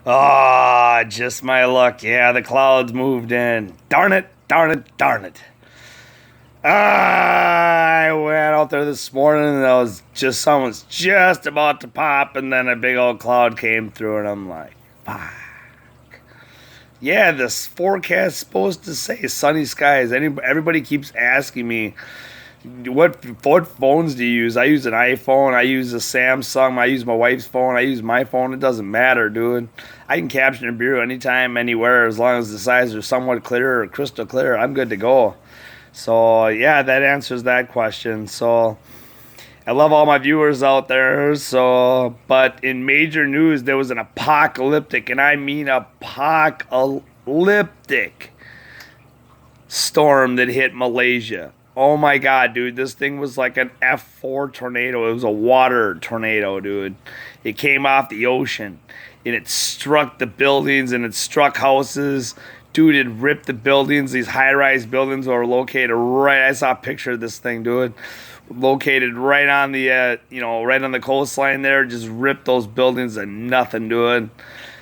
Ah, just my luck. Yeah, the clouds moved in. Darn it, darn it, darn it. I went out there this morning and sun was just about to pop, and then a big old cloud came through, and I'm like, fuck. Yeah, this forecast is supposed to say sunny skies. Everybody keeps asking me, what phones do you use? I use an iPhone. I use a Samsung. I use my wife's phone. I use my phone. It doesn't matter, dude. I can capture a bureau anytime, anywhere, as long as the sides are somewhat clear or crystal clear. I'm good to go. So yeah, that answers that question. So I love all my viewers out there. So, but in major news, there was an apocalyptic, and I mean apocalyptic storm that hit Malaysia. Oh my god, dude, this thing was like an F4 tornado. It was a water tornado, dude. It came off the ocean and it struck the buildings and it struck houses. Dude, it ripped the buildings. These high-rise buildings were located right. I saw a picture of this thing, dude. Located right on the, right on the coastline there. Just ripped those buildings and nothing, dude.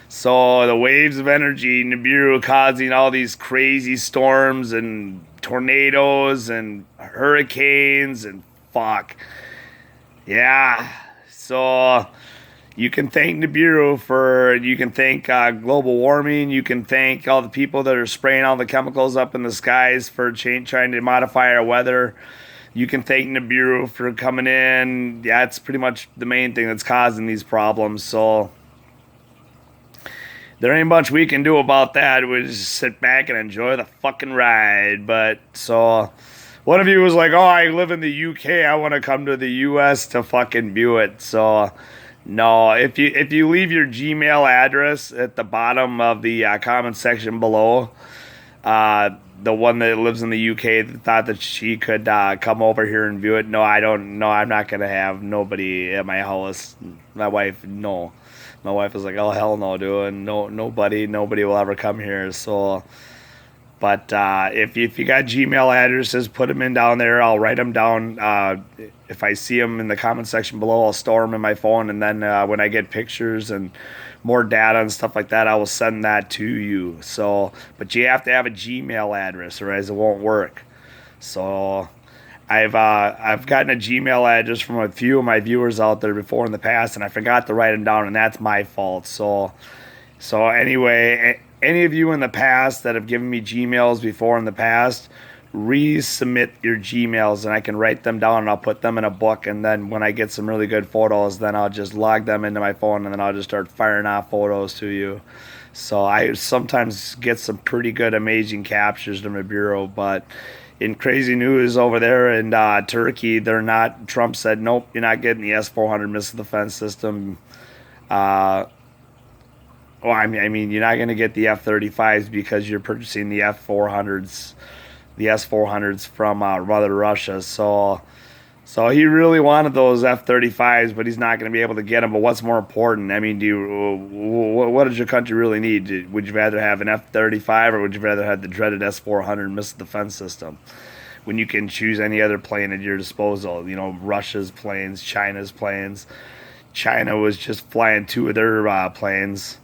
So the waves of energy, Nibiru, causing all these crazy storms and tornadoes and hurricanes and fuck. Yeah. So you can thank Nibiru you can thank global warming. You can thank all the people that are spraying all the chemicals up in the skies for trying to modify our weather. You can thank Nibiru for coming in. Yeah, it's pretty much the main thing that's causing these problems. So there ain't much we can do about that. We just sit back and enjoy the fucking ride. But so one of you was like, oh, I live in the UK. I want to come to the US to fucking view it. So no, if you leave your Gmail address at the bottom of the comment section below, the one that lives in the UK thought that she could come over here and view it. No, I don't. No, I'm not going to have nobody at my house. My wife, no. My wife was like, "Oh hell no, dude! Nobody will ever come here." So, but if you got Gmail addresses, put them in down there. I'll write them down. If I see them in the comment section below, I'll store them in my phone, and then when I get pictures and more data and stuff like that, I will send that to you. So, but you have to have a Gmail address, or else it won't work. So I've gotten a Gmail address from a few of my viewers out there before in the past, and I forgot to write them down, and that's my fault. So anyway, any of you in the past that have given me Gmails before in the past, resubmit your Gmails, and I can write them down, and I'll put them in a book, and then when I get some really good photos, then I'll just log them into my phone, and then I'll just start firing off photos to you. So I sometimes get some pretty good, amazing captures to my bureau, but in crazy news over there in Turkey, Trump said, nope, you're not getting the S-400 missile defense system. I mean, you're not going to get the F-35s because you're purchasing the S-400s from Mother Russia. So he really wanted those F-35s, but he's not going to be able to get them. But what's more important? I mean, what does your country really need? Would you rather have an F-35 or would you rather have the dreaded S-400 missile defense system? When you can choose any other plane at your disposal, Russia's planes, China's planes. China was just flying two of their planes.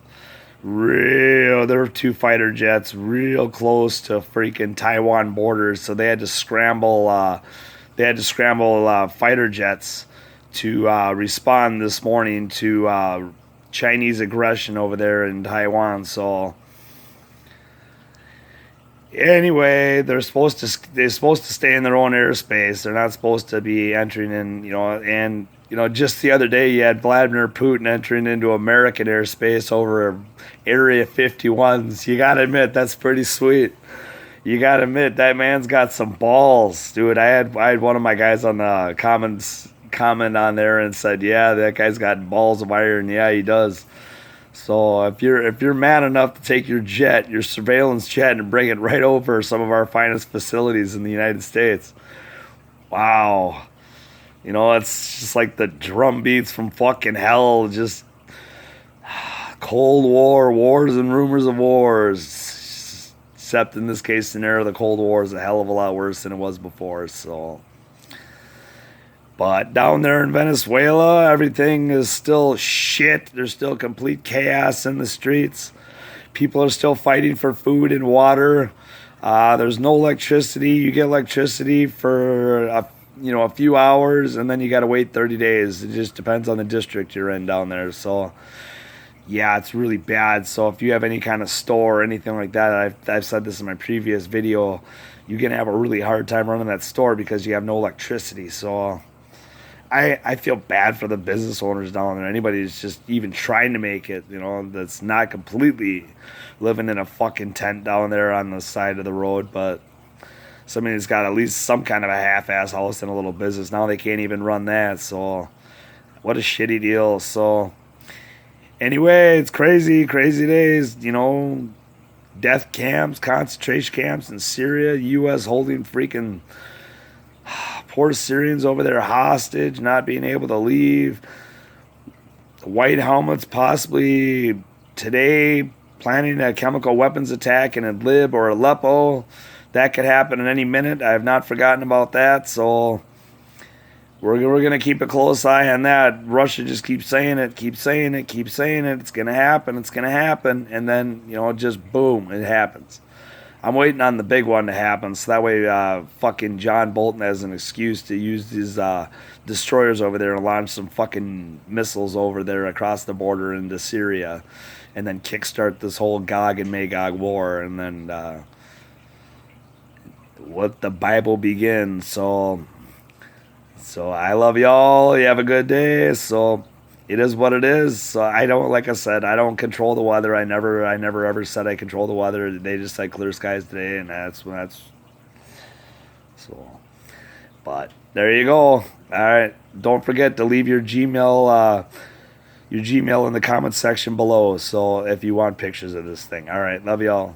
There were two fighter jets real close to freaking Taiwan borders, so they had to scramble fighter jets to respond this morning to Chinese aggression over there in Taiwan. So anyway, they're supposed to stay in their own airspace. They're not supposed to be entering in, and just the other day you had Vladimir Putin entering into American airspace over Area 51s. You gotta admit, that's pretty sweet. You gotta admit, that man's got some balls, dude. I had one of my guys on the comments comment on there and said, yeah, that guy's got balls of iron. Yeah, he does. So if you're man enough to take your surveillance jet, and bring it right over some of our finest facilities in the United States, wow. It's just like the drum beats from fucking hell. Just Cold War, wars and rumors of wars. Except in this case scenario, the Cold War is a hell of a lot worse than it was before. So But down there in Venezuela, everything is still shit. There's still complete chaos in the streets. People are still fighting for food and water. There's no electricity. You get electricity for a few hours, and then you got to wait 30 days. It just depends on the district you're in down there. So yeah, it's really bad. So if you have any kind of store or anything like that, I've said this in my previous video, you're going to have a really hard time running that store because you have no electricity. So I feel bad for the business owners down there. Anybody who's just even trying to make it, that's not completely living in a fucking tent down there on the side of the road. But somebody's got at least some kind of a half-ass house and a little business. Now they can't even run that. So what a shitty deal. So anyway, it's crazy days, death camps, concentration camps in Syria, U.S. holding freaking poor Syrians over there hostage, not being able to leave. The white helmets possibly today planning a chemical weapons attack in Idlib or Aleppo. That could happen at any minute. I have not forgotten about that, so we're going to keep a close eye on that. Russia just keeps saying it. It's going to happen. And then, just boom, it happens. I'm waiting on the big one to happen, so that way fucking John Bolton has an excuse to use his destroyers over there and launch some fucking missiles over there across the border into Syria, and then kickstart this whole Gog and Magog war, and then what the Bible begins. So I love y'all. You have a good day. So it is what it is. So I don't, like I said, I don't control the weather. I never ever said I control the weather. They just said clear skies today, and that's so. But there you go. All right. Don't forget to leave your Gmail in the comment section below. So if you want pictures of this thing. All right. Love y'all.